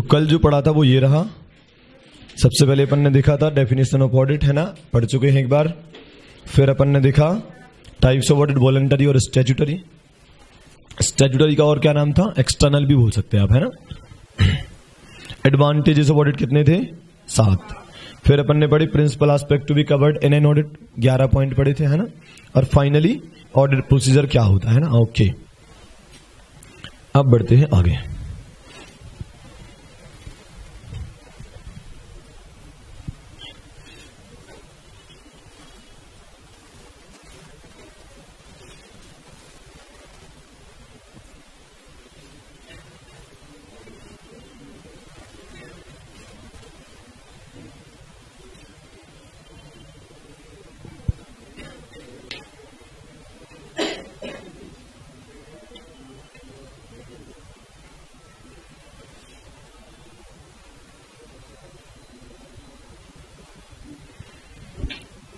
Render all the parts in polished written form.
तो कल जो पढ़ा था वो ये रहा। सबसे पहले अपन ने देखा था डेफिनेशन ऑफ ऑडिट, है ना, पढ़ चुके हैं एक बार। फिर अपन ने देखा टाइप्स ऑफ ऑडिट, वॉलंटरी और स्टैट्यूटरी। स्टैट्यूटरी का और क्या नाम था, एक्सटर्नल भी बोल सकते हैं आप, है ना। एडवांटेजेस ऑफ ऑडिट कितने थे, 7। फिर अपन ने पढ़ी principal aspect to be covered in an audit, 11 point पढ़े थे, है ना। और फाइनली ऑडिट प्रोसीजर क्या होता है ना। ओके, अब बढ़ते हैं आगे।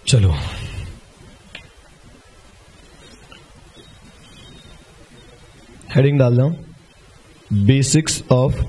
चलो, हेडिंग डाल रहा हूं, basics of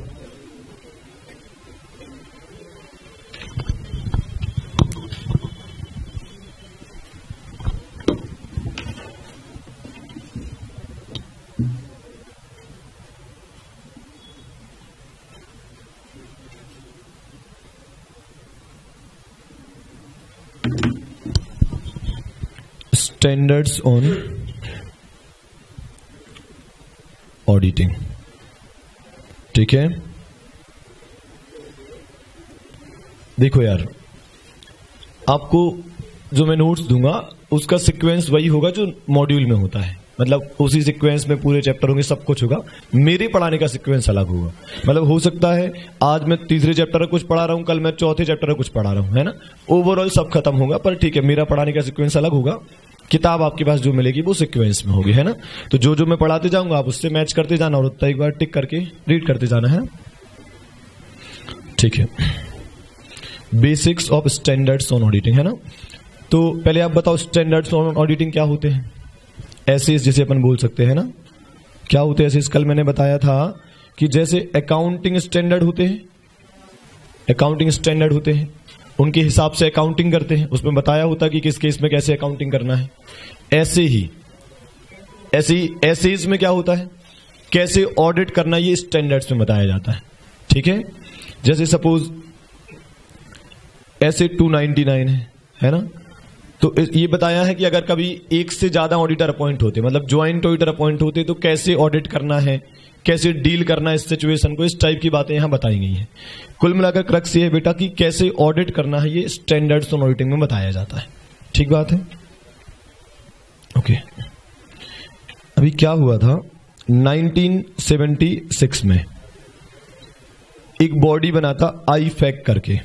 standards on auditing. ठीक है, देखो यार, आपको जो मैं नोट्स दूंगा उसका सीक्वेंस वही होगा जो मॉड्यूल में होता है, मतलब उसी सीक्वेंस में पूरे चैप्टर होंगे, सब कुछ होगा। मेरे पढ़ाने का सीक्वेंस अलग होगा। मतलब हो सकता है आज मैं तीसरे चैप्टर का कुछ पढ़ा रहा हूं, कल मैं चौथे चैप्टर का कुछ पढ़ा रहा हूं, है ना। ओवरऑल सब खत्म होगा, पर ठीक है, मेरा पढ़ाने का सीक्वेंस अलग होगा। किताब आपके पास जो मिलेगी वो सीक्वेंस में होगी, है ना। तो जो जो मैं पढ़ाते जाऊंगा आप उससे मैच करते जाना और उतना एक बार टिक करके रीड करते जाना है। ठीक है, basics of standards on auditing, है ना। तो पहले आप बताओ स्टैंडर्ड्स ऑन ऑडिटिंग क्या होते हैं। ऐसे जिसे अपन बोल सकते हैं ना, क्या होते हैं ऐसे। कल मैंने बताया था कि जैसे अकाउंटिंग स्टैंडर्ड होते हैं, अकाउंटिंग स्टैंडर्ड होते हैं, उनके हिसाब से अकाउंटिंग करते हैं, उसमें बताया होता कि किस केस में कैसे अकाउंटिंग करना है। ऐसे ही इसमें क्या होता है, कैसे ऑडिट करना, ये स्टैंडर्ड्स में बताया जाता है। ठीक है, जैसे सपोज ऐसे 299 है ना। तो ये बताया है कि अगर कभी एक से ज्यादा ऑडिटर अपॉइंट होते, मतलब ज्वाइंट ऑडिटर अपॉइंट होते, तो कैसे ऑडिट करना है, कैसे डील करना है इस सिचुएशन को, इस टाइप की बातें यहां बताई गई हैं। कुल मिलाकर क्रक्स ये है बेटा कि कैसे ऑडिट करना है, ये स्टैंडर्ड्स ऑन ऑडिटिंग में बताया जाता है। ठीक बात है, ओके। अभी क्या हुआ था, 1976 में एक बॉडी बना था आईफैक करके,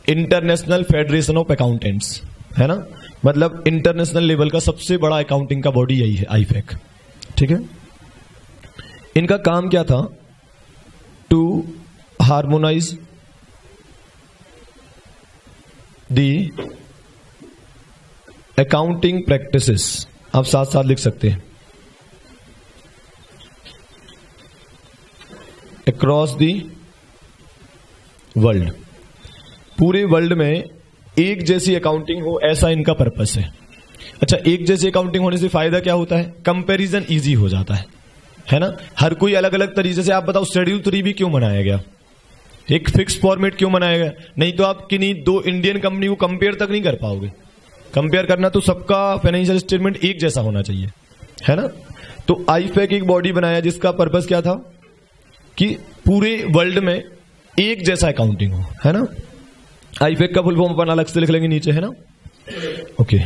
इंटरनेशनल फेडरेशन ऑफ अकाउंटेंट्स, है ना। मतलब इंटरनेशनल लेवल का सबसे बड़ा अकाउंटिंग का बॉडी यही है, आईफैक। ठीक है, इनका काम क्या था, to harmonize the accounting practices, आप साथ साथ लिख सकते हैं, अक्रॉस दी वर्ल्ड, पूरे वर्ल्ड में एक जैसी अकाउंटिंग हो, ऐसा इनका पर्पस है। अच्छा, एक जैसी अकाउंटिंग होने से फायदा क्या होता है, कंपैरिजन इजी हो जाता है ना। हर कोई अलग अलग तरीके से, आप बताओ शेड्यूल 3 भी क्यों बनाया गया, एक फिक्स फॉर्मेट क्यों बनाया गया। नहीं तो आप किन्हीं दो इंडियन कंपनी को कंपेयर तक नहीं कर पाओगे। कंपेयर करना तो सबका फाइनेंशियल स्टेटमेंट एक जैसा होना चाहिए, है ना। तो आईफैक एक बॉडी बनाया जिसका पर्पस क्या था कि पूरे वर्ल्ड में एक जैसा अकाउंटिंग हो, है ना। आईफैक का फुल फॉर्म अपन अलग से लिख लेंगे नीचे, है ना। ओके,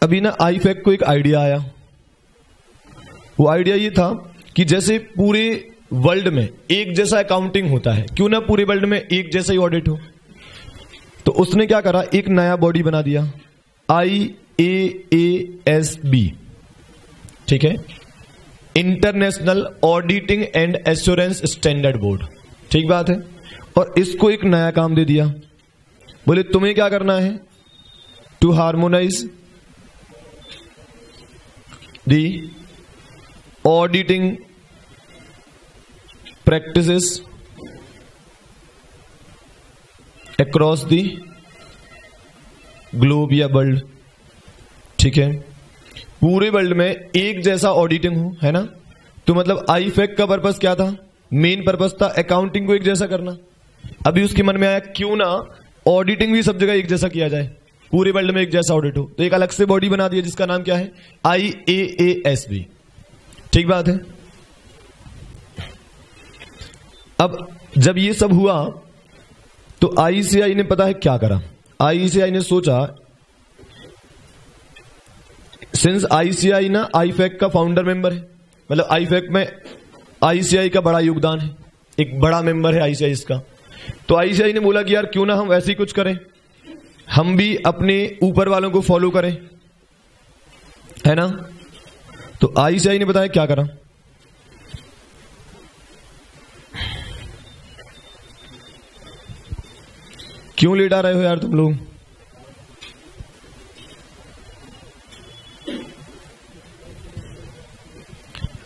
अभी ना आईफैक को एक आइडिया आया। वो आइडिया ये था कि जैसे पूरे वर्ल्ड में एक जैसा अकाउंटिंग होता है, क्यों ना पूरे वर्ल्ड में एक जैसा ही ऑडिट हो। तो उसने क्या करा, एक नया बॉडी बना दिया, IAASB। ठीक है, international auditing and assurance standard board. ठीक बात है। और इसको एक नया काम दे दिया, बोले तुम्हें क्या करना है, to harmonize the auditing practices across the globe या वर्ल्ड, ठीक है, पूरे वर्ल्ड में एक जैसा ऑडिटिंग हो, है ना। तो मतलब आईफैक का पर्पस क्या था? मेन पर्पस था अकाउंटिंग को एक जैसा करना। अभी उसके मन में आया क्यों ना ऑडिटिंग भी सब जगह एक जैसा किया जाए, पूरे वर्ल्ड में एक जैसा ऑडिट हो। तो एक अलग से बॉडी बना दिया जिसका नाम क्या है? IAASB। ठीक बात है। अब जब ये सब हुआ तो ICAI ने पता है क्या करा? ICAI ने सोचा, सिंस ICAI ना आईफैक का फाउंडर मेंबर है, मतलब आईफैक में ICAI का बड़ा योगदान है, एक बड़ा मेंबर है ICAI इसका। तो ICAI ने बोला कि यार क्यों ना हम ऐसे ही कुछ करें, हम भी अपने ऊपर वालों को फॉलो करें, है ना। तो ICAI ने बताया क्या करा। क्यों लेट आ रहे हो यार तुम लोग?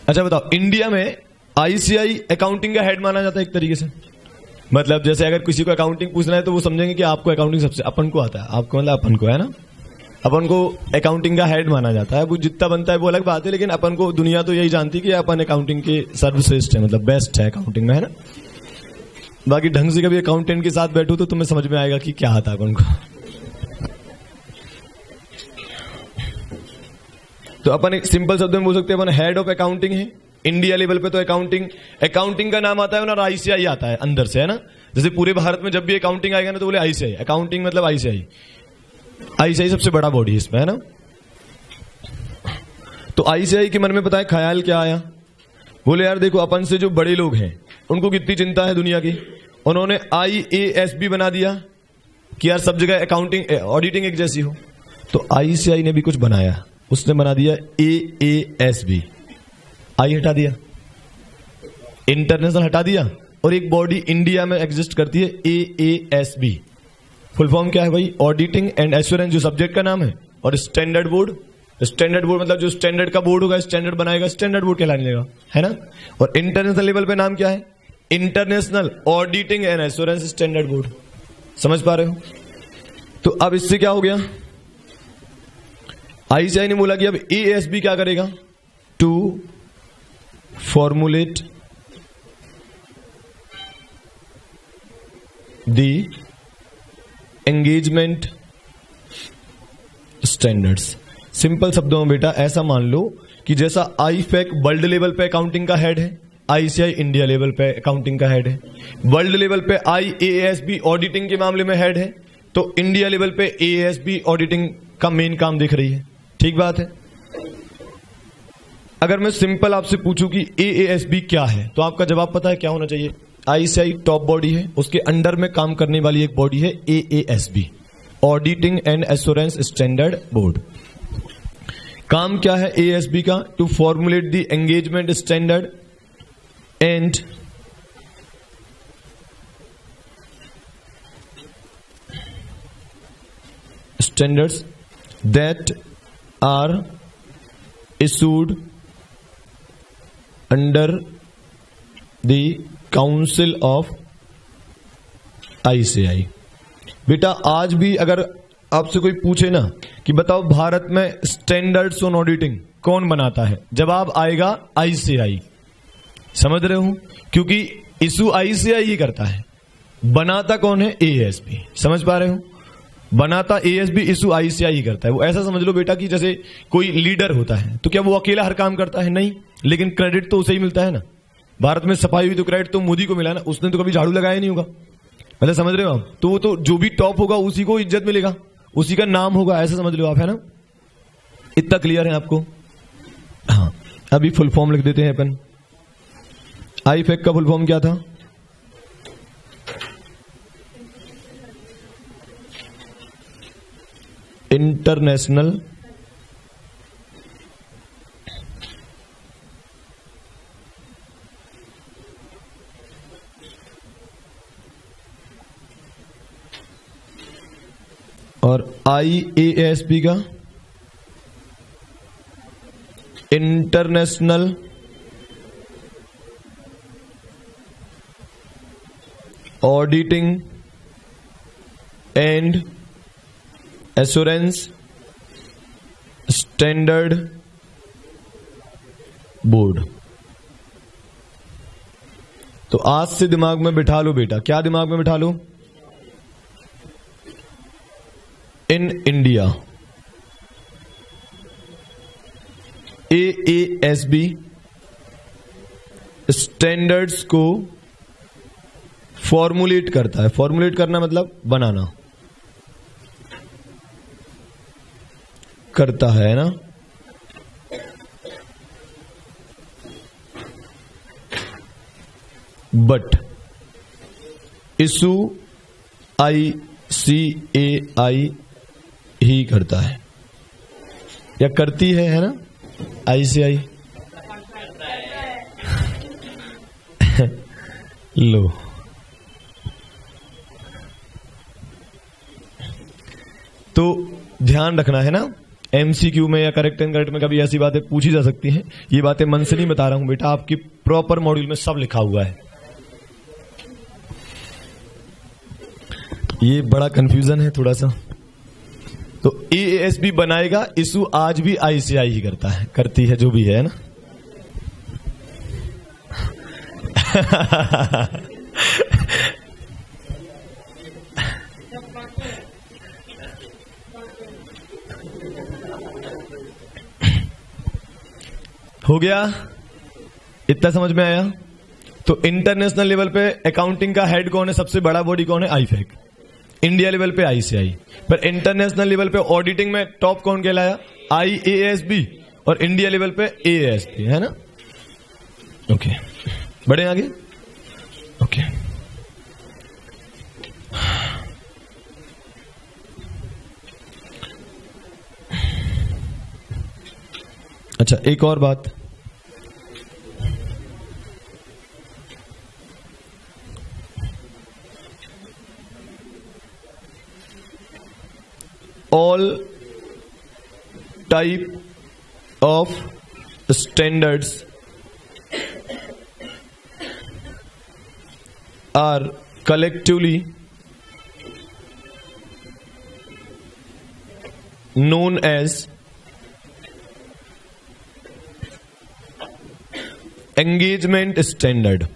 अच्छा बताओ, इंडिया में ICAI अकाउंटिंग का हेड माना जाता है एक तरीके से। मतलब जैसे अगर किसी को अकाउंटिंग पूछना है तो वो समझेंगे कि आपको अकाउंटिंग सबसे, अपन को आता है, आपको मतलब अपन को, है ना, अपन को अकाउंटिंग का हेड माना जाता है। वो जितना बनता है वो अलग बात है, लेकिन अपन को दुनिया तो यही जानती है कि अपन अकाउंटिंग के सर्वश्रेष्ठ है, मतलब बेस्ट है अकाउंटिंग में, है ना। बाकी ढंग से कभी अकाउंटेंट के साथ बैठो तो तुम्हें समझ में आएगा कि क्या आता है अपन को। तो अपन एक सिंपल शब्द में बोल सकते हैं अपन हेड ऑफ अकाउंटिंग है इंडिया लेवल पे। तो अकाउंटिंग का नाम आता है और ICAI आता है अंदर से, है ना। जैसे पूरे भारत में जब भी अकाउंटिंग आएगा ना तो बोले ICAI, अकाउंटिंग मतलब ICAI सबसे बड़ा बॉडी है इसमें, है ना। तो ICAI के मन में पता है ख्याल क्या आया? बोले यार देखो, अपन से जो बड़े लोग हैं उनको कितनी चिंता है दुनिया की, उन्होंने IASB बना दिया कि यार सब जगह अकाउंटिंग ऑडिटिंग एक जैसी हो। तो ICAI ने भी कुछ बनाया, उसने बना दिया AASB। आई हटा दिया, इंटरनेशनल हटा दिया, और एक बॉडी इंडिया में एग्जिस्ट करती है AASB। फुल फॉर्म क्या है भाई? ऑडिटिंग एंड एश्योरेंस, जो सब्जेक्ट का नाम है, और स्टैंडर्ड बोर्ड। स्टैंडर्ड बोर्ड मतलब जो स्टैंडर्ड का बोर्ड होगा, स्टैंडर्ड बनाएगा, स्टैंडर्ड बोर्ड कहलाने लगेगा, है ना। और इंटरनेशनल लेवल पे नाम क्या है? International auditing and assurance standard board. समझ पा रहे हो? तो अब इससे क्या हो गया? ICAI ने बोला कि अब AASB क्या करेगा? To formulate the engagement standards। Simple शब्दों में बेटा ऐसा मान लो कि जैसा आईफैक वर्ल्ड लेवल पे अकाउंटिंग का हेड है, ICAI इंडिया लेवल पे अकाउंटिंग का हेड है, वर्ल्ड लेवल पे IASB ऑडिटिंग के मामले में हेड है, तो इंडिया लेवल पे AASB ऑडिटिंग का मेन काम देख रही है। ठीक बात है। अगर मैं सिंपल आपसे पूछूं कि AASB क्या है, तो आपका जवाब पता है क्या होना चाहिए? ICAI टॉप बॉडी है, उसके अंडर में काम करने वाली एक बॉडी है AASB, auditing and assurance standard board. काम क्या है AASB का? To formulate the engagement standard and standards that are issued under the council of ICAI। बेटा आज भी अगर आपसे कोई पूछे ना कि बताओ भारत में स्टैंडर्ड्स ऑन ऑडिटिंग कौन बनाता है, जवाब आएगा ICAI। समझ रहे हो? क्योंकि इशू ICAI ही करता है, बनाता कौन है? AASB। समझ पा रहे हो? बनाता AASB, इशू ICAI ही करता है। वो ऐसा समझ लो बेटा कि जैसे कोई लीडर होता है तो क्या वो अकेला हर काम करता है? नहीं, लेकिन क्रेडिट तो उसे ही मिलता है ना। भारत में सफाई हुई तो क्रेडिट तो मोदी को मिला ना, उसने तो कभी झाड़ू लगाया नहीं होगा। मतलब समझ रहे हो आप? तो वो तो जो भी टॉप होगा उसी को इज्जत मिलेगा, उसी का नाम होगा, ऐसा समझ लो आप, है ना। इतना क्लियर है आपको? हाँ, अभी फुल फॉर्म लिख देते हैं अपन। आईफैक का फुल फॉर्म क्या था? इंटरनेशनल और IASB का international auditing and assurance standard board. तो आज से दिमाग में बिठा लो बेटा, क्या दिमाग में बिठा लो? इन इंडिया AASB स्टैंडर्ड्स को फॉर्मुलेट करता है। फॉर्मुलेट करना मतलब बनाना, करता है ना। बट इशू ICAI ही करता है या करती है ना? ICAI लो, तो ध्यान रखना है ना, MCQ में या करेक्ट एंड करेक्ट में कभी ऐसी बातें पूछी जा सकती हैं। ये बातें मन से नहीं बता रहा हूं बेटा, आपकी प्रॉपर मॉड्यूल में सब लिखा हुआ है। ये बड़ा कंफ्यूजन है थोड़ा सा। तो AASB बनाएगा, इशू आज भी ICAI ही करता है, करती है, जो भी है ना। हो गया? इतना समझ में आया? तो इंटरनेशनल लेवल पे अकाउंटिंग का हेड कौन है? सबसे बड़ा बॉडी कौन है? IFAC। इंडिया लेवल पे ICAI। पर इंटरनेशनल लेवल पे ऑडिटिंग में टॉप कौन कहलाया? IASB। और इंडिया लेवल पे AASB, है ना। ओके, बढ़े आगे। ओके, अच्छा एक और बात, all type of standards are collectively known as engagement standard।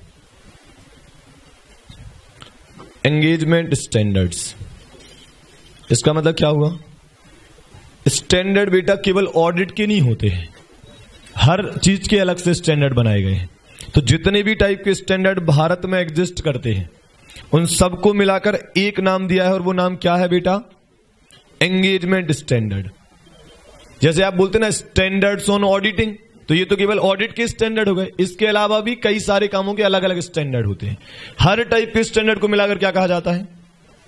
engagement standards इसका मतलब क्या हुआ? स्टैंडर्ड बेटा केवल ऑडिट के नहीं होते हैं, हर चीज के अलग से स्टैंडर्ड बनाए गए हैं। तो जितने भी टाइप के स्टैंडर्ड भारत में एग्जिस्ट करते हैं उन सबको मिलाकर एक नाम दिया है, और वो नाम क्या है बेटा? Engagement standard. जैसे आप बोलते ना स्टैंडर्ड्स ऑन ऑडिटिंग, तो ये तो केवल ऑडिट के स्टैंडर्ड हो गए। इसके अलावा भी कई सारे कामों के अलग अलग स्टैंडर्ड होते हैं। हर टाइप के स्टैंडर्ड को मिलाकर क्या कहा जाता है?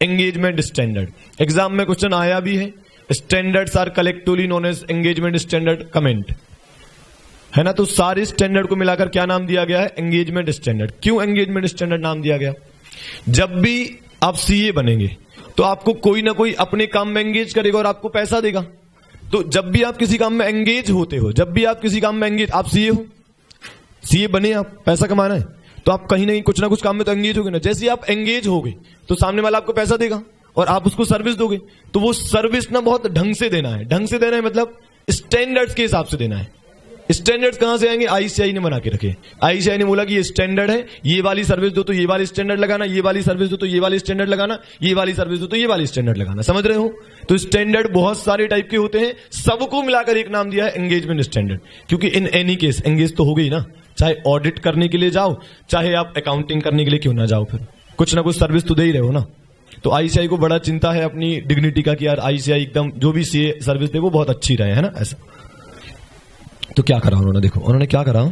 Engagement standard. एग्जाम में क्वेश्चन आया भी है, standards are collectively known as engagement standard comment, है ना। तो सारे स्टैंडर्ड को मिलाकर क्या नाम दिया गया है? Engagement standard. क्यों एंगेजमेंट स्टैंडर्ड नाम दिया गया? जब भी आप CA बनेंगे तो आपको कोई ना कोई अपने काम में एंगेज करेगा और आपको पैसा देगा। तो जब भी आप किसी काम में एंगेज होते हो, जब भी आप किसी काम में एंगेज, आप CA हो, CA बने, आप पैसा कमाना है, तो आप कहीं ना कुछ काम में तो एंगेज होगे ना। जैसे आप एंगेज हो गए तो सामने वाला आपको पैसा देगा और आप उसको सर्विस दोगे। तो वो सर्विस ना बहुत ढंग से देना है। ढंग से देना है मतलब स्टैंडर्ड्स के हिसाब से देना है। स्टैंडर्ड्स कहां से आएंगे? ICAI ने बना के रखे। ICAI ने बोला कि ये स्टैंडर्ड है, ये वाली सर्विस दो तो ये वाली स्टैंडर्ड लगाना, ये वाली सर्विस दो तो ये वाली स्टैंडर्ड लगाना, ये वाली सर्विस दो तो ये वाली स्टैंडर्ड लगाना। समझ रहे हो? तो स्टैंडर्ड बहुत सारे टाइप के होते हैं, सबको मिलाकर एक नाम दिया है एंगेजमेंट स्टैंडर्ड। क्योंकि इन एनी केस एंगेज तो हो गई ना, चाहे ऑडिट करने के लिए जाओ, चाहे आप अकाउंटिंग करने के लिए क्यों ना जाओ, फिर कुछ ना कुछ सर्विस तो दे ही रहे हो ना। तो ICAI को बड़ा चिंता है अपनी डिग्निटी का कि यार ICAI एकदम जो भी CA सर्विस दे वो बहुत अच्छी रहे, है ना, ऐसा। तो क्या करा उन्होंने? देखो उन्होंने क्या करा,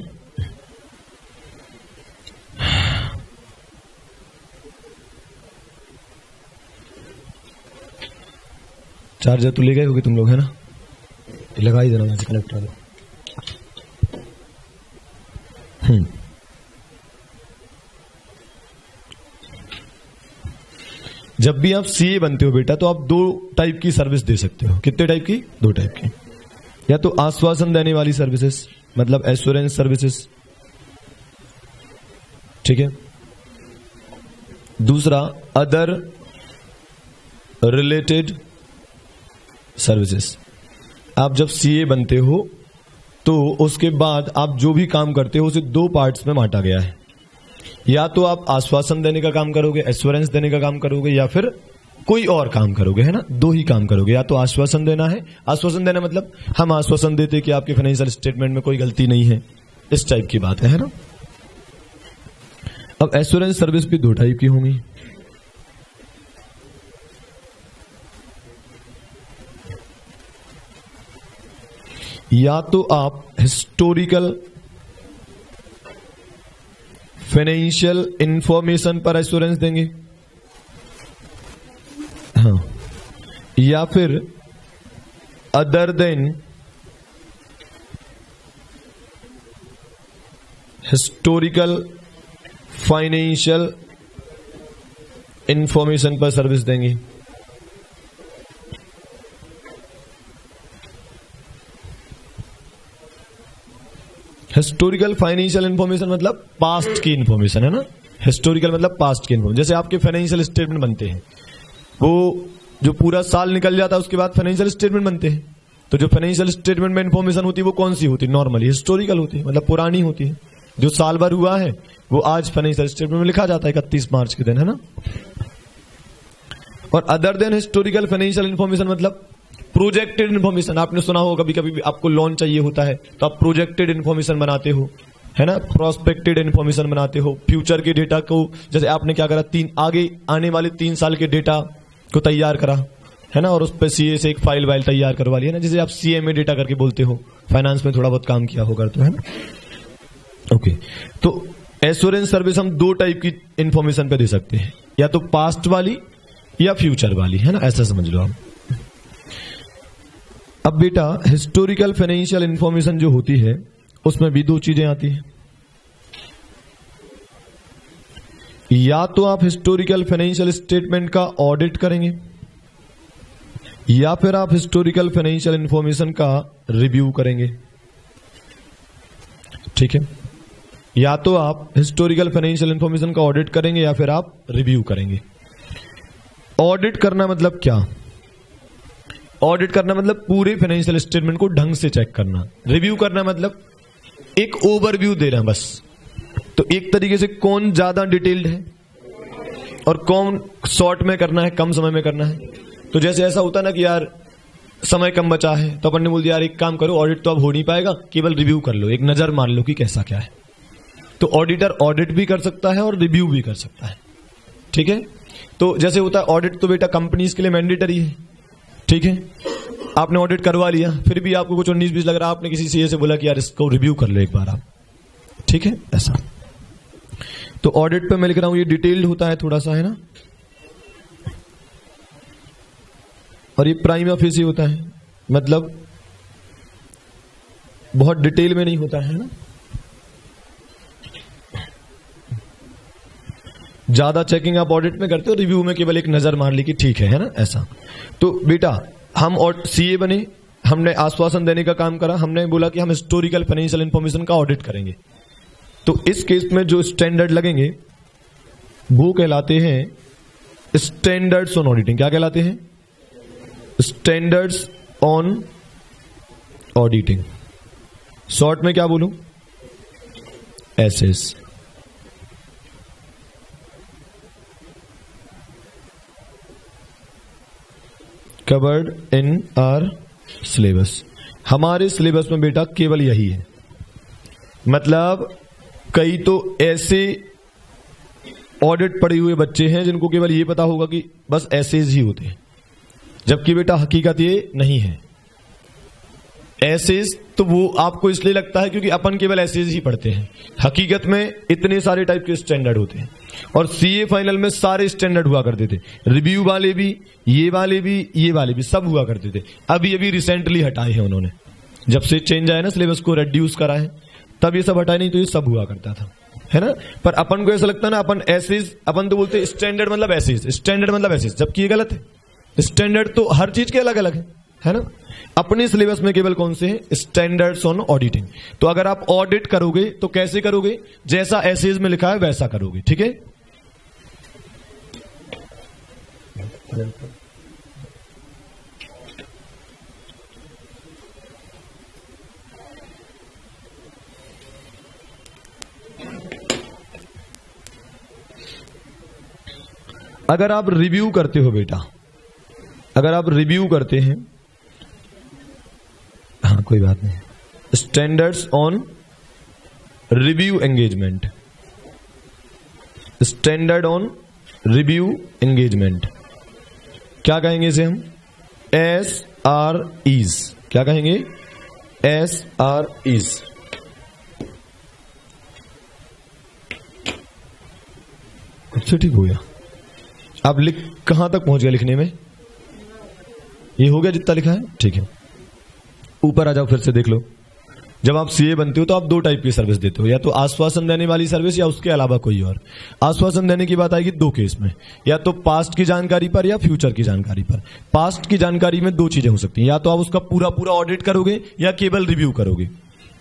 चार्जर तो ले गए होगे तुम लोग, है ना, लगा ही देना, कनेक्ट करो। जब भी आप CA बनते हो बेटा तो आप 2 टाइप की सर्विस दे सकते हो। कितने टाइप की? 2 टाइप की। या तो आश्वासन देने वाली सर्विसेज, मतलब एश्योरेंस सर्विसेज, ठीक है। दूसरा अदर रिलेटेड सर्विसेज। आप जब सीए बनते हो तो उसके बाद आप जो भी काम करते हो उसे दो पार्ट्स में बांटा गया है। या तो आप आश्वासन देने का काम करोगे, एश्योरेंस देने का काम करोगे, या फिर कोई और काम करोगे, है ना। दो ही काम करोगे। या तो आश्वासन देना है, आश्वासन देना मतलब हम आश्वासन देते कि आपके फाइनेंशियल स्टेटमेंट में कोई गलती नहीं है, इस टाइप की बात है ना। अब एश्योरेंस सर्विस भी दो टाइप की होंगी। या तो आप हिस्टोरिकल फाइनेंशियल इंफॉर्मेशन पर एश्योरेंस देंगे, हाँ, या फिर other than historical financial information पर सर्विस देंगे। हिस्टोरिकल फाइनेंशियल इंफॉर्मेशन मतलब पास्ट की इंफॉर्मेशन, है ना। हिस्टोरिकल मतलब पास्ट की इंफॉर्मेशन। जैसे आपके फाइनेंशियल स्टेटमेंट बनते हैं, वो जो पूरा साल निकल जाता है उसके बाद फाइनेंशियल स्टेटमेंट बनते हैं। तो जो फाइनेंशियल स्टेटमेंट में इंफॉर्मेशन होती है वो कौन सी होती है? नॉर्मली हिस्टोरिकल होती है, मतलब पुरानी होती है। जो साल भर हुआ है वो आज फाइनेंशियल स्टेटमेंट में लिखा जाता है 31 मार्च के दिन, है ना। और other than historical financial information मतलब प्रोजेक्टेड इन्फॉर्मेशन। आपने सुना होगा कभी कभी आपको लोन चाहिए होता है तो आप प्रोजेक्टेड इन्फॉर्मेशन बनाते हो, है ना। प्रोस्पेक्टेड इन्फॉर्मेशन बनाते हो, फ्यूचर के डेटा को, जैसे आपने क्या करा, आगे आने वाले 3 साल के डेटा को तैयार करा, है ना, और उस पर सीए से एक फाइल वाइल तैयार करवा लिया ना, जिसे आप सीएमए डेटा करके बोलते हो। फाइनेंस में थोड़ा बहुत काम किया होगा तो, है ना। ओके, तो एश्योरेंस सर्विस हम दो टाइप की इंफॉर्मेशन पे दे सकते हैं, या तो पास्ट वाली या फ्यूचर वाली, है ना, ऐसा समझ लो आप। अब बेटा हिस्टोरिकल फाइनेंशियल इंफॉर्मेशन जो होती है उसमें भी दो चीजें आती हैं। या तो आप हिस्टोरिकल फाइनेंशियल स्टेटमेंट का ऑडिट करेंगे, या फिर आप हिस्टोरिकल फाइनेंशियल इंफॉर्मेशन का रिव्यू करेंगे। ठीक है, या तो आप हिस्टोरिकल फाइनेंशियल इंफॉर्मेशन का ऑडिट करेंगे या फिर आप रिव्यू करेंगे। ऑडिट करना मतलब क्या? ऑडिट करना मतलब पूरे फाइनेंशियल स्टेटमेंट को ढंग से चेक करना। रिव्यू करना मतलब एक ओवरव्यू देना बस। तो एक तरीके से कौन ज्यादा डिटेल्ड है और कौन शॉर्ट में करना है, कम समय में करना है। तो जैसे ऐसा होता ना कि यार समय कम बचा है तो अपन ने बोल दिया यार एक काम करो, ऑडिट तो अब हो नहीं पाएगा, केवल रिव्यू कर लो, एक नजर मार लो कि कैसा क्या है। तो ऑडिटर ऑडिट भी कर सकता है और रिव्यू भी कर सकता है। ठीक है, तो जैसे होता है ऑडिट तो बेटा कंपनीज के लिए मैंडेटरी है। ठीक है, आपने ऑडिट करवा लिया, फिर भी आपको कुछ 19-20 लग रहा है, आपने किसी सीए से बोला कि यार इसको रिव्यू कर लो एक बार आप। ठीक है, ऐसा। तो ऑडिट पे मैं लिख रहा हूं ये डिटेल्ड होता है थोड़ा सा, है ना, और ये प्राइम ऑफिस होता है, मतलब बहुत डिटेल में नहीं होता है ना। ज्यादा चेकिंग आप ऑडिट में करते हो, रिव्यू में केवल एक नजर मार ली कि ठीक है ना, ऐसा। तो बेटा हम और सीए बने, हमने आश्वासन देने का काम करा, हमने बोला कि हम हिस्टोरिकल फाइनेंशियल इंफॉर्मेशन का ऑडिट करेंगे। तो इस केस में जो स्टैंडर्ड लगेंगे वो कहलाते हैं स्टैंडर्ड्स ऑन ऑडिटिंग। क्या कहलाते हैं? Standards on auditing. शॉर्ट में क्या बोलूं? SS. Covered in our syllabus. हमारे सिलेबस में बेटा केवल यही है। मतलब कई तो ऐसे ऑडिट पढ़े हुए बच्चे हैं जिनको केवल ये पता होगा कि बस एसेज ही होते हैं, जबकि बेटा हकीकत ये नहीं है। एसेज तो वो आपको इसलिए लगता है क्योंकि अपन केवल एसेज ही पढ़ते हैं, हकीकत में इतने सारे टाइप के स्टैंडर्ड होते हैं। और सीए फाइनल में सारे स्टैंडर्ड हुआ करते थे, रिव्यू वाले भी, ये वाले भी, ये वाले भी, सब हुआ करते थे। अभी अभी रिसेंटली हटाए हैं उन्होंने, जब से चेंज आया ना, सिलेबस को रिड्यूस करा है, तब ये सब हटाए, नहीं तो ये सब हुआ करता था, है ना। पर अपन को ऐसा लगता है ना, अपन एसेज, अपन तो बोलते स्टैंडर्ड मतलब एसेज, स्टैंडर्ड मतलब एसेज, जबकि ये गलत है। स्टैंडर्ड तो हर चीज के अलग अलग है ना। अपने सिलेबस में केवल कौन से हैं? Standards on auditing. तो अगर आप ऑडिट करोगे तो कैसे करोगे? जैसा एसेज में लिखा है वैसा करोगे। ठीक है, अगर आप रिव्यू करते हो बेटा, अगर आप रिव्यू करते हैं, हाँ कोई बात नहीं, standards on review engagement, standard on review engagement, क्या कहेंगे इसे हम? SREs। क्या कहेंगे? SREs। सबसे ठीक हो गया। आप कहां तक पहुंच गया लिखने में? ये हो गया जितना लिखा है? ठीक है, ऊपर आ जाओ, फिर से देख लो। जब आप सीए बनते हो तो आप दो टाइप की सर्विस देते हो, या तो आश्वासन देने वाली सर्विस या उसके अलावा कोई और। आश्वासन देने की बात आएगी दो केस में, या तो पास्ट की जानकारी पर या फ्यूचर की जानकारी पर। पास्ट की जानकारी में दो चीजें हो सकती हैं, या तो आप उसका पूरा पूरा ऑडिट करोगे या केवल रिव्यू करोगे।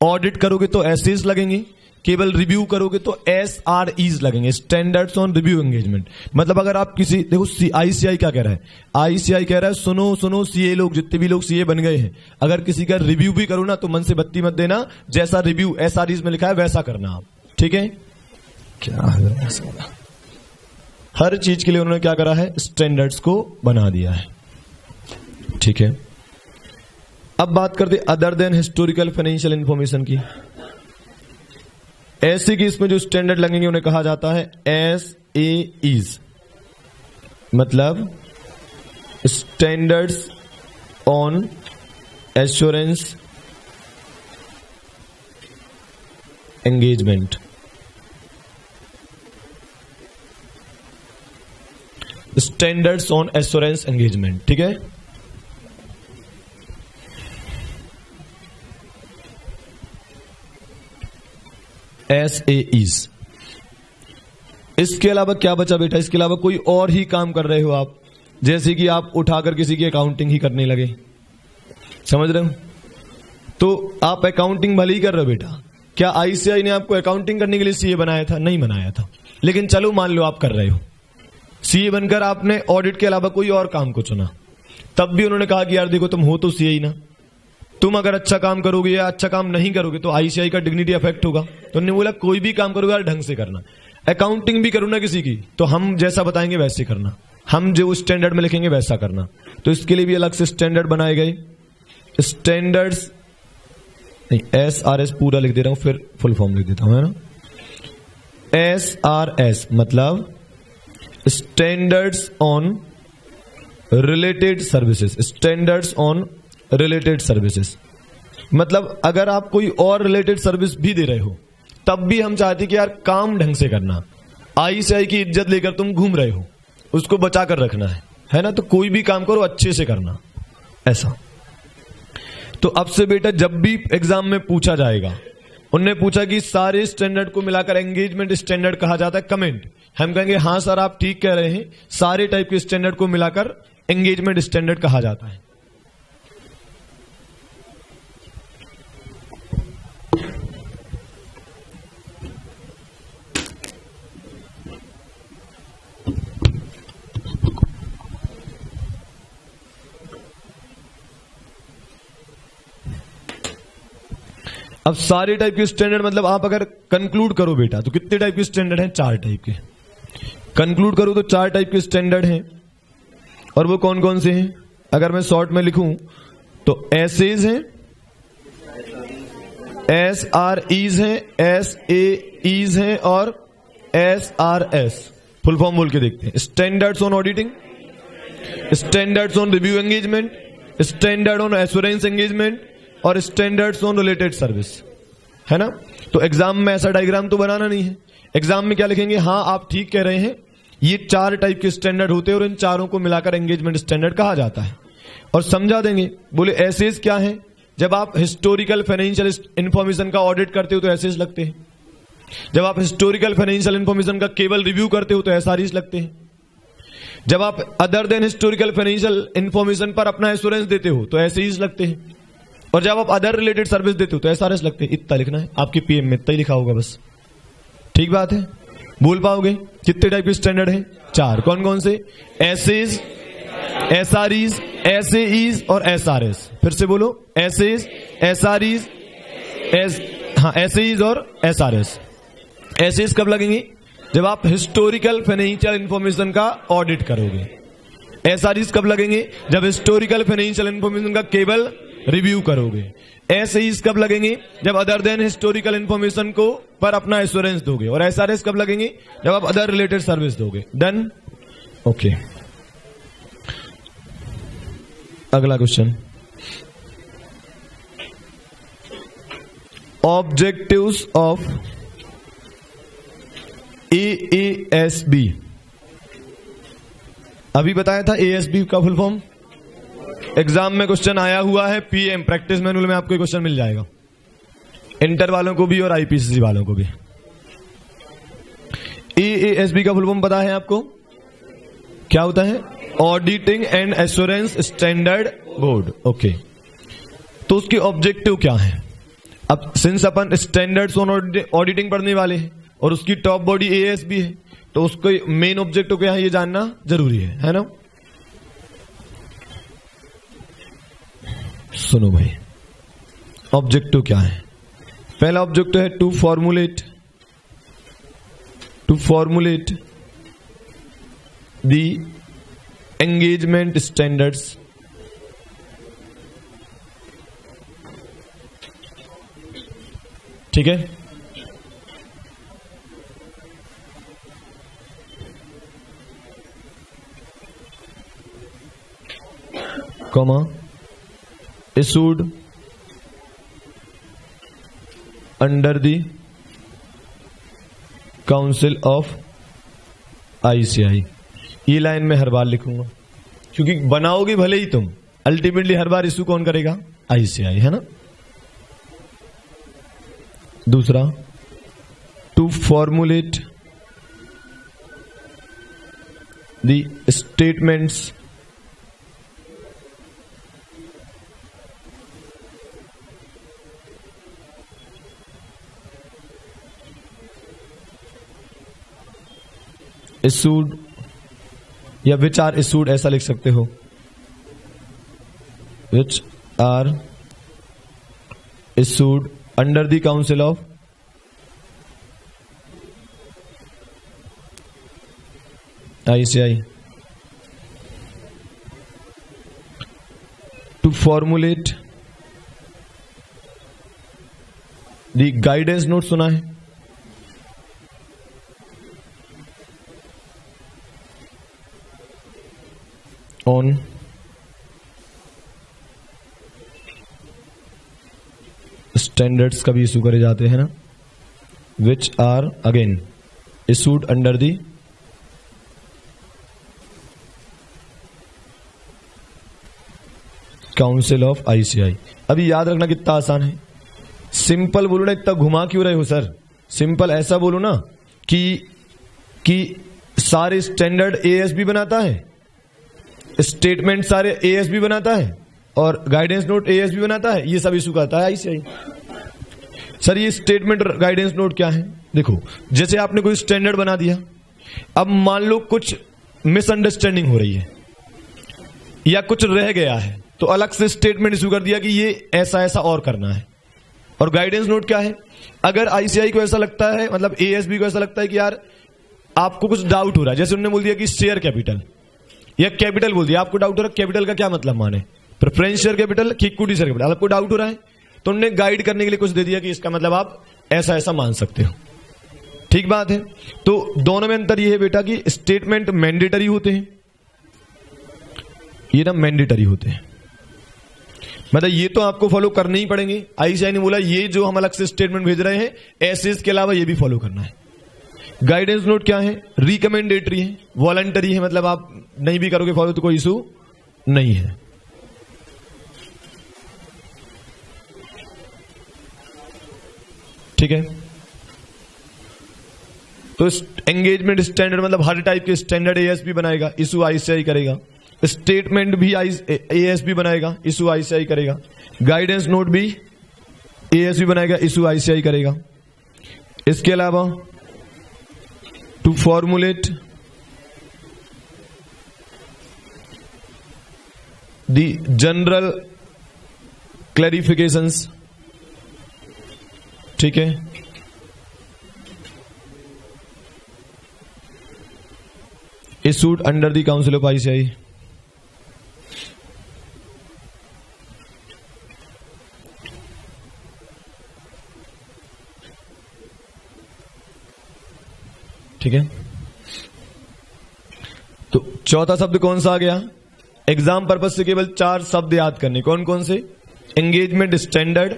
ऑडिट करोगे तो एसेस लगेंगे, केवल रिव्यू करोगे तो SREs लगेंगे, स्टैंडर्ड्स ऑन रिव्यू एंगेजमेंट। मतलब अगर आप किसी, देखो ICI क्या कह रहा है? ICI कह रहा है सुनो सुनो सीए लोग, जितने भी लोग सीए बन गए हैं, अगर किसी का रिव्यू भी करो ना तो मन से बत्ती मत देना, जैसा रिव्यू SREs में लिखा है वैसा करना आप, ठीक है? क्या है हर चीज के लिए उन्होंने क्या करा है? स्टैंडर्ड्स को बना दिया है, ठीक है? अब बात करते other than historical financial information की। ऐसे केस में जो स्टैंडर्ड लगेंगे उन्हें कहा जाता है SAEs, मतलब standards on assurance engagement. Standards on assurance engagement, ठीक है? SAEs। इसके अलावा क्या बचा बेटा? इसके अलावा कोई और ही काम कर रहे हो आप, जैसे कि आप उठाकर किसी की अकाउंटिंग ही करने लगे, समझ रहे हो? तो आप अकाउंटिंग भले ही कर रहे हो बेटा। क्या ICI ने आपको अकाउंटिंग करने के लिए सीए बनाया था? नहीं बनाया था। लेकिन चलो मान लो आप कर रहे हो, सीए बनकर आपने ऑडिट के अलावा कोई और काम को चुना, तब भी उन्होंने कहा कि यार देखो तुम हो तो सीए ही ना, तुम अगर अच्छा काम करोगे या अच्छा काम नहीं करोगे तो ICI का डिग्निटी अफेक्ट होगा। तो उन्होंने बोला कोई भी काम करोगे यार ढंग से करना, अकाउंटिंग भी करो ना किसी की तो हम जैसा बताएंगे वैसे करना, हम जो स्टैंडर्ड में लिखेंगे वैसा करना। तो इसके लिए भी अलग से स्टैंडर्ड बनाए गए। स्टैंडर्ड्स नहीं, SRS पूरा लिख दे रहा हूं, फिर फुल फॉर्म लिख देता हूं, है ना? SRS मतलब standards on related services, standards on related services. मतलब अगर आप कोई और रिलेटेड सर्विस भी दे रहे हो तब भी हम चाहते कि यार काम ढंग से करना। ICI की इज्जत लेकर तुम घूम रहे हो, उसको बचा कर रखना है ना? तो कोई भी काम करो अच्छे से करना, ऐसा। तो अब से बेटा जब भी एग्जाम में पूछा जाएगा, उनने पूछा कि सारे स्टैंडर्ड को मिलाकर एंगेजमेंट स्टैंडर्ड कहा जाता है, कमेंट, हम कहेंगे हाँ सर आप ठीक कह रहे हैं, सारे टाइप के स्टैंडर्ड को मिलाकर एंगेजमेंट स्टैंडर्ड कहा जाता है। अब सारे टाइप के स्टैंडर्ड मतलब आप अगर कंक्लूड करो बेटा तो कितने टाइप के स्टैंडर्ड हैं? 4 टाइप के। कंक्लूड करो तो 4 टाइप के स्टैंडर्ड हैं, और वो कौन कौन से हैं? अगर मैं शॉर्ट में लिखूं तो एसेज हैं, SREs हैं, SAEs हैं और SRS। फुल फॉर्म बोल के देखते हैं। Standards on auditing, standards on review engagement, standard on assurance engagement और स्टैंडर्ड्स ऑन रिलेटेड सर्विस, है ना? तो एग्जाम में ऐसा डायग्राम तो बनाना नहीं है। एग्जाम में क्या लिखेंगे? हाँ आप ठीक कह रहे हैं, ये 4 टाइप के स्टैंडर्ड होते हैं और इन चारों को मिलाकर एंगेजमेंट स्टैंडर्ड कहा जाता है। और समझा देंगे, बोले एसेज क्या है? जब आप हिस्टोरिकल फाइनेंशियल इंफॉर्मेशन का ऑडिट करते हो तो एसेज लगते हैं। जब आप हिस्टोरिकल फाइनेंशियल इंफॉर्मेशन का केवल रिव्यू करते हो तो SREs लगते हैं। जब आप other than historical financial information पर अपना एश्योरेंस देते हो तो SAEs लगते हैं। और जब आप अदर रिलेटेड सर्विस देते हो तो SRS लगते हैं। इतना लिखना है, आपकी PM में इतना ही लिखा होगा बस, ठीक बात है? बोल पाओगे? कितने टाइप के स्टैंडर्ड हैं? 4। कौन कौन से? एसेज, SREs, SAEs और SRS। फिर से बोलो, SAEs, SREs, SAEs और SRS। SAEs कब लगेंगी? जब आप हिस्टोरिकल फाइनेंशियल इंफॉर्मेशन का ऑडिट करोगे। SREs कब लगेंगे? जब हिस्टोरिकल फाइनेंशियल इंफॉर्मेशन का केवल रिव्यू करोगे। SAEs कब लगेंगे? जब अदर देन हिस्टोरिकल इंफॉर्मेशन को पर अपना एश्योरेंस दोगे। और SRS कब लगेंगे? जब आप अदर रिलेटेड सर्विस दोगे। डन? ओके, अगला क्वेश्चन, ऑब्जेक्टिव्स ऑफ AASB। अभी बताया था ASB का फुल फॉर्म, एग्जाम में क्वेश्चन आया हुआ है। PM प्रैक्टिस मैनुअल में आपको क्वेश्चन मिल जाएगा, इंटर वालों को भी और IPCC वालों को भी। AASB का फुल फॉर्म पता है आपको? क्या होता है? Auditing and assurance standard board. Okay, तो उसके ऑब्जेक्टिव क्या है? अब since upon standards on auditing पढ़ने वाले हैं और उसकी टॉप बॉडी AASB है, तो उसको मेन ऑब्जेक्टिव क्या है ये जानना जरूरी है ना? सुनो भाई, ऑब्जेक्टिव क्या है? पहला ऑब्जेक्टिव है to formulate the engagement standards ठीक है, comma issued under the council of ICI। ये लाइन में हर बार लिखूंगा क्योंकि बनाओगे भले ही तुम, अल्टीमेटली हर बार इशू कौन करेगा? ICI, है ना? दूसरा, to formulate the statements issued या विच आर issued ऐसा लिख सकते हो, which are issued under the council of ICI to formulate the guidance note. सुना है? ऑन स्टैंडर्ड्स कभी इशू करे जाते हैं ना, which are again issued under the council of ICI। अभी याद रखना कितना आसान है, सिंपल बोलो ना, इतना घुमा क्यों रहे हो सर? सिंपल ऐसा बोलो ना कि सारे स्टैंडर्ड ASB बनाता है, स्टेटमेंट सारे ASB बनाता है और गाइडेंस नोट ASB बनाता है, ये सब इशू करता है ICI। सर ये स्टेटमेंट और गाइडेंस नोट क्या है? देखो, जैसे आपने कोई स्टैंडर्ड बना दिया, अब मान लो कुछ मिसअंडरस्टैंडिंग हो रही है या कुछ रह गया है, तो अलग से स्टेटमेंट इशू कर दिया कि ये ऐसा ऐसा और करना है। और गाइडेंस नोट क्या है? अगर ICI को ऐसा लगता है, मतलब ASB को ऐसा लगता है कि यार आपको कुछ डाउट हो रहा है, जैसे उन्होंने बोल दिया कि शेयर कैपिटल या कैपिटल बोल दिया, आपको डाउट हो रहा है कैपिटल का क्या मतलब माने, प्रेफरेंस शेयर कैपिटल कि इक्विटी शेयर कैपिटल, आपको डाउट हो रहा है तो उन्होंने गाइड करने के लिए कुछ दे दिया कि इसका मतलब आप ऐसा ऐसा मान सकते हो। ठीक बात है। तो दोनों में अंतर यह है बेटा कि स्टेटमेंट मैंडेटरी होते हैं, ये ना मैंडेटरी होते हैं, मतलब ये तो आपको फॉलो करने ही पड़ेंगे। ICI ने बोला ये जो हम अलग से स्टेटमेंट भेज रहे हैं ऐसे, इसके अलावा ये भी फॉलो करना है। गाइडेंस नोट क्या है? रिकमेंडेटरी है, वॉलंटरी है, मतलब आप नहीं भी करोगे फॉलो तो कोई इशू नहीं है। ठीक है, तो एंगेजमेंट स्टैंडर्ड मतलब हर टाइप के स्टैंडर्ड ASB बनाएगा, इशू ICI करेगा। स्टेटमेंट भी ASB बनाएगा, इशू ICI करेगा। गाइडेंस नोट भी ASB बनाएगा, इशू ICI करेगा। इसके अलावा to formulate the general clarifications, ठीक है, issued under the Council of ICI. ठीक है, तो चौथा शब्द कौन सा आ गया? एग्जाम पर्पज से केवल 4 शब्द याद करने, कौन कौन से? Engagement standard,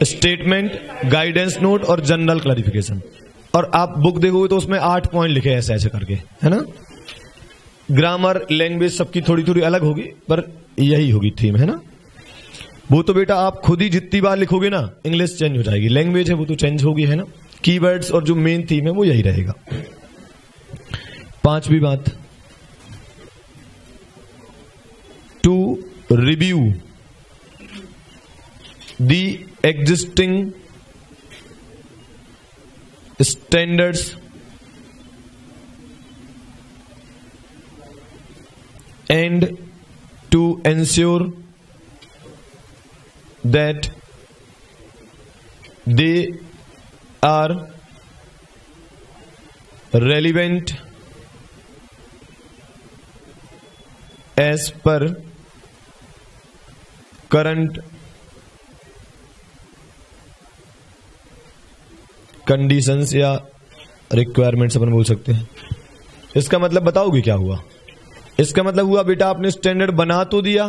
statement, guidance note और जनरल क्लैरिफिकेशन। और आप बुक देखोगे तो उसमें 8 पॉइंट लिखे ऐसे ऐसे करके, है ना। ग्रामर, लैंग्वेज सबकी थोड़ी थोड़ी अलग होगी, पर यही होगी थीम, है ना। वो तो बेटा आप खुद ही जितनी बार लिखोगे ना इंग्लिश चेंज हो जाएगी, लैंग्वेज है वो तो चेंज होगी, है ना। कीवर्ड्स और जो मेन थीम है वो यही रहेगा। 5वीं बात, to review the existing standards and to ensure that they are relevant as per current conditions या requirements अपन बोल सकते हैं। इसका मतलब बताओगे क्या हुआ? इसका मतलब हुआ बेटा आपने स्टैंडर्ड बना तो दिया।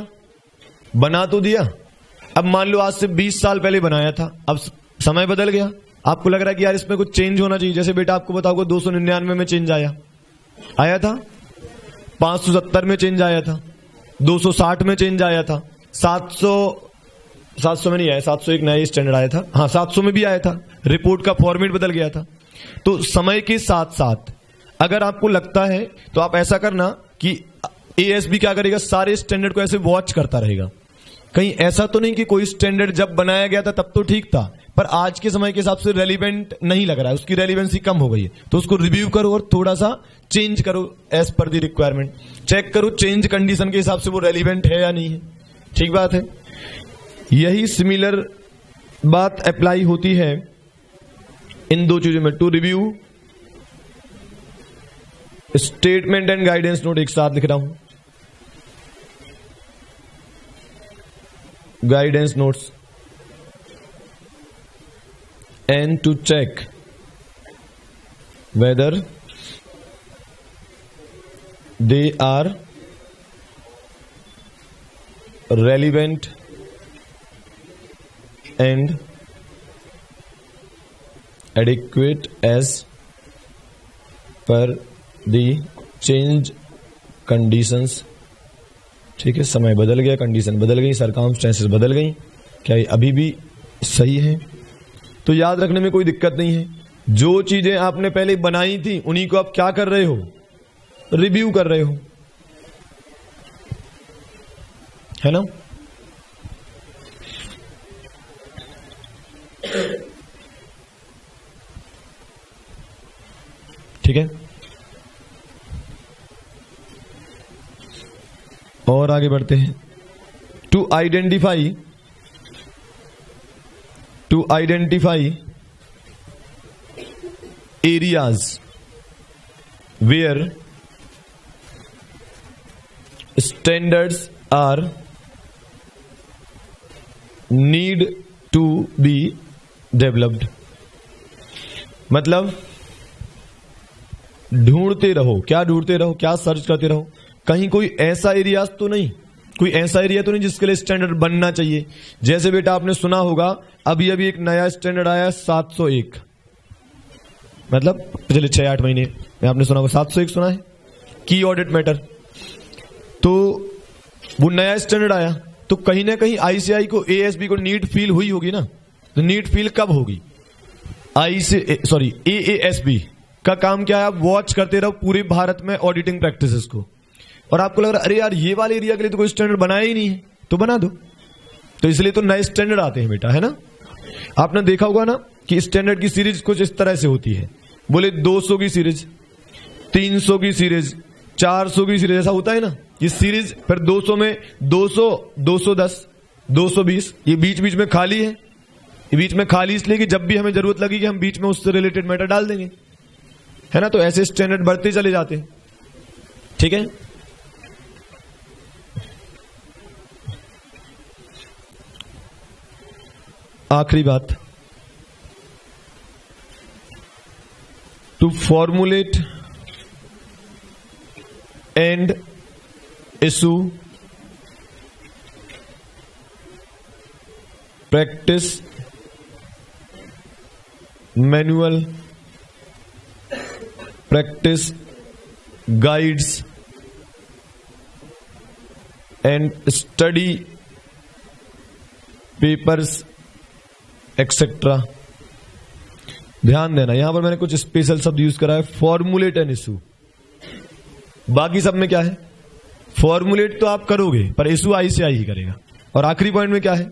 अब मान लो आज से 20 साल पहले बनाया था, अब समय बदल गया, आपको लग रहा है कि यार इसमें कुछ चेंज होना चाहिए। जैसे बेटा आपको बताओगे 299 में चेंज आया था, 570 में चेंज आया था, 260 में चेंज आया था, 700 में नहीं आया, 701 नया स्टैंडर्ड आया था, हाँ 700 में भी आया था, रिपोर्ट का फॉर्मेट बदल गया था। तो समय के साथ साथ अगर आपको लगता है तो आप ऐसा करना कि एएसबी क्या करेगा, सारे स्टैंडर्ड को ऐसे वॉच करता रहेगा। कहीं ऐसा तो नहीं कि कोई स्टैंडर्ड जब बनाया गया था तब तो ठीक था, पर आज के समय के हिसाब से रेलिवेंट नहीं लग रहा है, उसकी रेलिवेंसी कम हो गई है, तो उसको रिव्यू करो और थोड़ा सा चेंज करो as per the requirement. Check करो चेंज कंडीशन के हिसाब से वो रेलिवेंट है या नहीं है। ठीक बात है। यही सिमिलर बात अप्लाई होती है इन 2 चीजों में, to review statement and guidance note. एक साथ लिख रहा हूं, guidance notes, and to check whether they are relevant and adequate as per the change conditions. ठीक है, समय बदल गया, कंडीशन बदल गई, सर्कमस्टेंसेस बदल गई, क्या ये अभी भी सही है? तो याद रखने में कोई दिक्कत नहीं है। जो चीजें आपने पहले बनाई थी उन्हीं को आप क्या कर रहे हो, रिव्यू कर रहे हो, है ना। ठीक है, और आगे बढ़ते हैं। To identify areas where standards are need to be developed. मतलब ढूंढते रहो, क्या ढूंढते रहो, क्या सर्च करते रहो, कहीं कोई ऐसा एरिया तो नहीं, कोई ऐसा एरिया तो नहीं जिसके लिए स्टैंडर्ड बनना चाहिए। जैसे बेटा आपने सुना होगा अभी अभी एक नया स्टैंडर्ड आया 701, मतलब पिछले 6-8 महीने में आपने सुना होगा 701 सुना है, की ऑडिट मैटर। तो वो नया स्टैंडर्ड आया तो कहीं ना कहीं आईसीआई को, एएसबी को नीड फील हुई होगी ना। तो नीड फील कब होगी? एएसबी का काम क्या है, आप वॉच करते रहो पूरे भारत में ऑडिटिंग प्रैक्टिसेस को, और आपको लग रहा है अरे यार ये वाले एरिया के लिए तो कोई स्टैंडर्ड बनाया ही नहीं है, तो बना दो। तो इसलिए तो नए स्टैंडर्ड आते हैं बेटा, है ना। आपने देखा होगा ना कि स्टैंडर्ड की सीरीज कुछ इस तरह से होती है, बोले 200 की सीरीज, 300 की सीरीज, 400 की सीरीज ऐसा होता है ना, ये सीरीज फिर 200 में 200, 210, 220, ये बीच बीच में खाली है। ये बीच में खाली इसलिए कि जब भी हमें जरूरत लगी कि हम बीच में उससे रिलेटेड मैटर डाल देंगे, है ना। तो ऐसे स्टैंडर्ड बढ़ते चले जाते हैं, ठीक है। आखिरी बात, to formulate and issue practice manual, practice guides and study papers etcetera. ध्यान देना, यहां पर मैंने कुछ स्पेशल शब्द यूज करा है, फॉर्मुलेट एंड इशू। बाकी सब में क्या है, फॉर्मुलेट तो आप करोगे पर इशू ICI ही करेगा। और आखिरी पॉइंट में क्या है,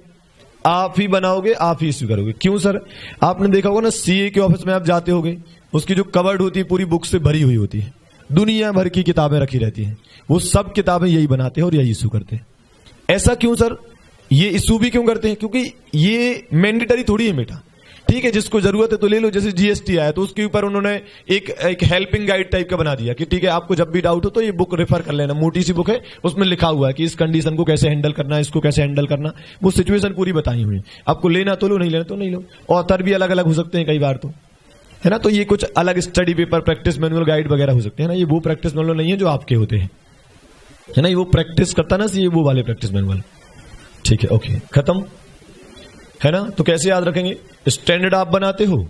आप ही बनाओगे, आप ही इशू करोगे। क्यों सर, आपने देखा होगा ना CA के ऑफिस में आप जाते होगे, उसकी जो कवर्ड होती है पूरी बुक से भरी हुई होती है, दुनिया भर की किताबें रखी रहती हैं, वो सब किताबें यही बनाते हैं और यही इशू करते हैं। ऐसा क्यों सर, ये इशू भी क्यों करते हैं, क्योंकि ये मैंडेटरी थोड़ी है बेटा, ठीक है। जिसको जरूरत है तो ले लो, जैसे GST आया तो उसके ऊपर उन्होंने एक हेल्पिंग गाइड टाइप का बना दिया कि ठीक है आपको जब भी डाउट हो तो ये बुक रेफर कर लेना, मोटी सी बुक है, उसमें लिखा हुआ है कि इस कंडीशन को कैसे हैंडल करना है, इसको कैसे हैंडल करना, वो सिचुएशन पूरी बताई हुई है। आपको लेना तो लो, नहीं लेना तो नहीं लो। ऑथर भी अलग अलग हो सकते हैं कई बार तो, है ना। तो ये कुछ अलग study paper, practice manual, guide वगैरह हो सकते हैं ना। ये वो प्रैक्टिस मैनुअल नहीं है जो आपके होते हैं, है ना। ये वो प्रैक्टिस करता ना, ये वो वाले प्रैक्टिस मैनुअल, ठीक है। ओके, खत्म, है ना। तो कैसे याद रखेंगे, स्टैंडर्ड आप बनाते हो,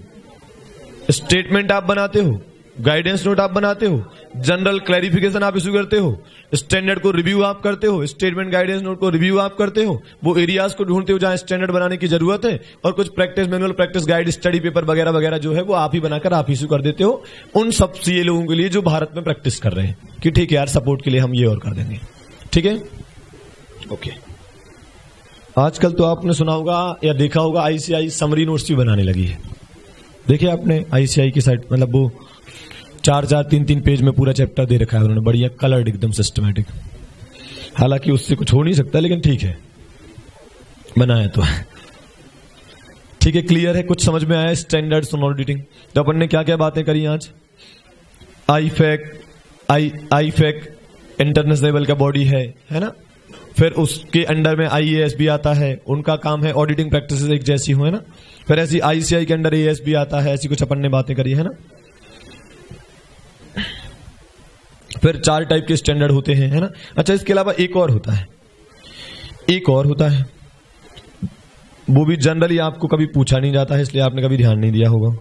स्टेटमेंट आप बनाते हो, गाइडेंस नोट आप बनाते हो, जनरल क्लैरिफिकेशन आप इशू करते हो, स्टैंडर्ड को रिव्यू आप करते हो, स्टेटमेंट गाइडेंस नोट को रिव्यू आप करते हो, वो एरियाज को ढूंढते हो जहां स्टैंडर्ड बनाने की जरूरत है, और कुछ practice manual, practice guide, study paper वगैरह वगैरह जो है वो आप ही बनाकर आप इशू कर देते हो उन सब CA लोगों के लिए जो भारत में प्रैक्टिस कर रहे हैं कि ठीक है यार सपोर्ट के लिए हम ये और कर देंगे, ठीक है। ओके, आजकल तो आपने सुना होगा या देखा होगा ICI समरी नोट्स भी बनाने लगी है। देखिए आपने ICI की साइट, मतलब वो 4-4, 3-3 पेज में पूरा चैप्टर दे रखा है उन्होंने, बढ़िया कलर्ड, एकदम सिस्टमैटिक। हालांकि उससे कुछ हो नहीं सकता, लेकिन ठीक है बनाया तो है, ठीक है। क्लियर है, कुछ समझ में आया स्टैंडर्ड्स ऑन ऑडिटिंग। तो अपन ने क्या क्या बातें करी आज, IFAC इंटरनेशनल लेवल का बॉडी है ना। फिर उसके अंडर में IAS भी आता है, उनका काम है ऑडिटिंग प्रैक्टिसेस एक जैसी हो, है ना। फिर ऐसी ICI के अंडर AS भी आता है, ऐसी कुछ अपन ने बातें करी है ना। फिर 4 टाइप के स्टैंडर्ड होते हैं, है ना। अच्छा, इसके अलावा एक और होता है, वो भी जनरली आपको कभी पूछा नहीं जाता है, इसलिए आपने कभी ध्यान नहीं दिया होगा।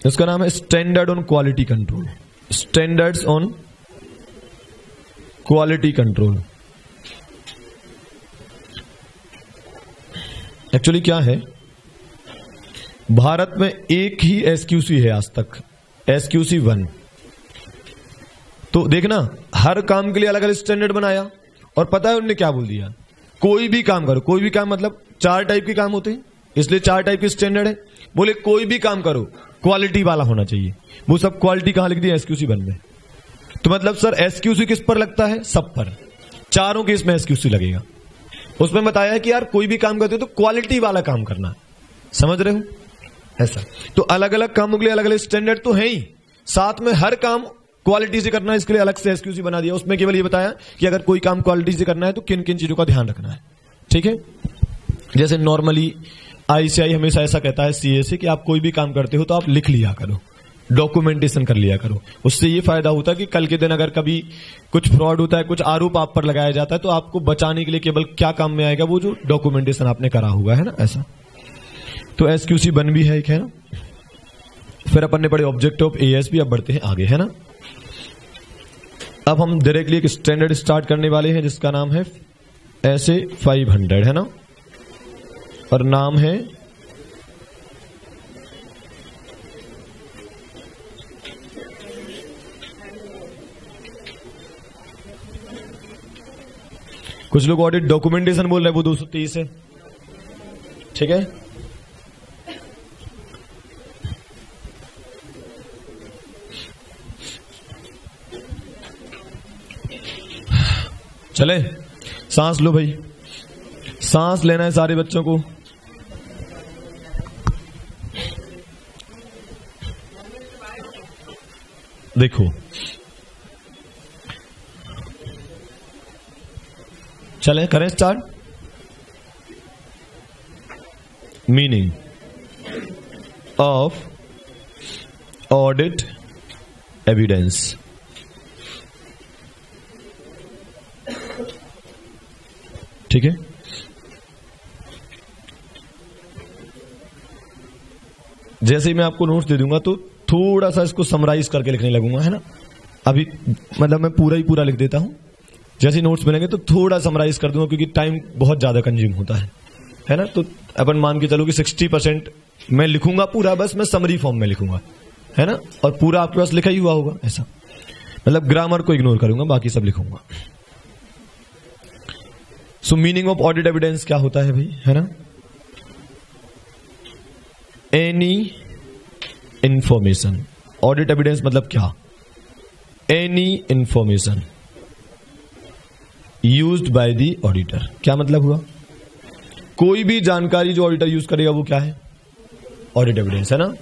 इसका नाम है standard on quality control, standards on quality control. Actually क्या है, भारत में एक ही SQC है आज तक, SQC 1। तो देखना, हर काम के लिए अलग अलग स्टैंडर्ड बनाया, और पता है उन्होंने क्या बोल दिया, कोई भी काम करो, कोई भी काम मतलब 4 टाइप के काम होते हैं, इसलिए 4 टाइप के स्टैंडर्ड है। बोले कोई भी काम करो क्वालिटी वाला होना चाहिए, वो सब क्वालिटी कहां लिख दी, SQC 1 में। तो मतलब सर SQC किस पर लगता है, सब पर, चारों के इसमें SQC लगेगा। उसमें बताया है कि यार कोई भी काम करते हो तो क्वालिटी वाला काम करना, समझ रहे हो ऐसा। तो अलग अलग कामों के लिए अलग अलग स्टैंडर्ड तो है ही, साथ में हर काम क्वालिटी से करना है, इसके लिए अलग से SQC बना दिया। उसमें केवल ये बताया कि अगर कोई काम क्वालिटी से करना है तो किन किन चीजों का ध्यान रखना है, ठीक है। जैसे नॉर्मली ICI हमेशा ऐसा कहता है CA से कि आप कोई भी काम करते हो तो आप लिख लिया करो, डॉक्यूमेंटेशन कर लिया करो। उससे ये फायदा होता है कि कल के दिन अगर कभी कुछ फ्रॉड होता है, कुछ आरोप आप पर लगाया जाता है, तो आपको बचाने के लिए केवल क्या काम में आएगा, वो जो डॉक्यूमेंटेशन आपने करा होगा, है ना ऐसा। तो SQC 1 भी है एक, है ना। फिर अपन ने पढ़े ऑब्जेक्ट ऑफ AS भी। अब बढ़ते हैं आगे, है ना। अब हम डायरेक्टली एक स्टैंडर्ड स्टार्ट करने वाले हैं जिसका नाम है SA 500, है ना, और नाम है कुछ लोग ऑडिट डॉक्यूमेंटेशन बोल रहे हैं, वो 230 है, ठीक है। चले, सांस लो भाई, सांस लेना है सारे बच्चों को। देखो चले, करें start. Meaning of audit evidence. ठीक है, जैसे ही मैं आपको नोट्स दे दूंगा तो थोड़ा सा इसको समराइज करके लिखने लगूंगा, है ना। अभी मतलब मैं पूरा ही पूरा लिख देता हूं, जैसे ही नोट्स मिलेंगे तो थोड़ा समराइज कर दूंगा, क्योंकि टाइम बहुत ज्यादा कंज्यूम होता है ना। तो अपन मान के चलो कि 60% मैं लिखूंगा पूरा, बस मैं समरी फॉर्म में लिखूंगा, है ना, और पूरा आपके पास लिखा ही हुआ होगा ऐसा। मतलब ग्रामर को इग्नोर करूंगा, बाकी सब लिखूंगा। सो मीनिंग ऑफ ऑडिट एविडेंस क्या होता है भाई, है ना। एनी इंफॉर्मेशन, ऑडिट एविडेंस मतलब क्या, any information used by the auditor. क्या मतलब हुआ, कोई भी जानकारी जो ऑडिटर यूज करेगा वो क्या है, ऑडिट एविडेंस, है ना।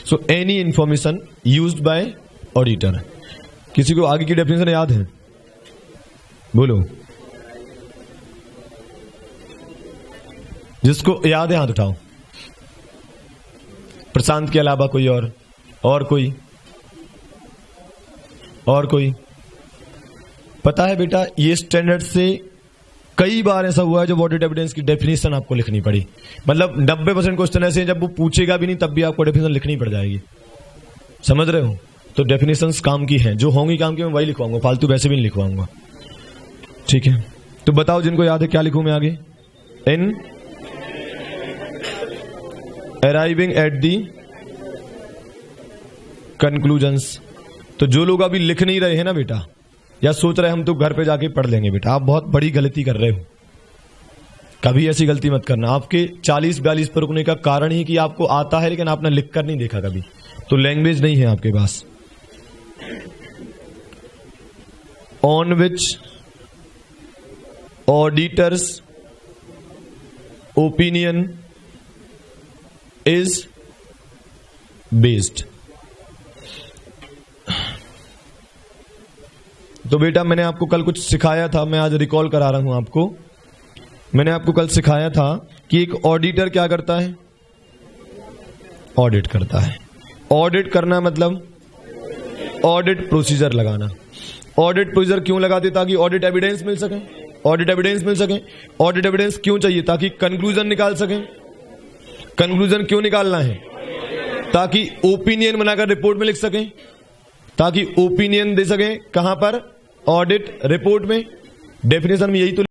So any information used by auditor. किसी को आगे की डेफिनेशन याद है, बोलो, जिसको याद है हाथ उठाओ। प्रशांत के अलावा कोई और कोई पता है बेटा, ये स्टैंडर्ड से कई बार ऐसा हुआ है जब ऑडिट एविडेंस की डेफिनेशन आपको लिखनी पड़ी। मतलब 90% क्वेश्चन ऐसे हैं जब वो पूछेगा भी नहीं तब भी आपको डेफिनेशन लिखनी पड़ जाएगी, समझ रहे हो। तो डेफिनेशंस काम की हैं, जो होंगी काम की मैं वही लिखवाऊंगा, फालतू वैसे भी नहीं लिखवाऊंगा। ठीक है, तो बताओ जिनको याद है क्या लिखूं मैं आगे। इन अराइविंग एट दी कंक्लूजन्स। तो जो लोग अभी लिख नहीं रहे हैं ना बेटा, या सोच रहे हम तो घर पे जाके पढ़ लेंगे, बेटा आप बहुत बड़ी गलती कर रहे हो। कभी ऐसी गलती मत करना। आपके 40-42 पर रुकने का कारण ही कि आपको आता है लेकिन आपने लिख कर नहीं देखा कभी, तो लैंग्वेज नहीं है आपके पास। On which auditor's opinion is based. तो बेटा मैंने आपको कल कुछ सिखाया था, मैं आज रिकॉल करा रहा हूं आपको। मैंने आपको कल सिखाया था कि एक ऑडिटर क्या करता है, ऑडिट करता है। ऑडिट करना मतलब ऑडिट प्रोसीजर लगाना। ऑडिट प्रोसीजर क्यों लगाते, ताकि ऑडिट एविडेंस मिल सके। ऑडिट एविडेंस मिल सके। ऑडिट एविडेंस क्यों चाहिए, ताकि कंक्लूजन निकाल सके। कंक्लूजन क्यों निकालना है, ताकि ओपिनियन बनाकर रिपोर्ट में लिख सके, ताकि ओपिनियन दे सके कहां पर, ऑडिट रिपोर्ट में। डेफिनेशन में यही तो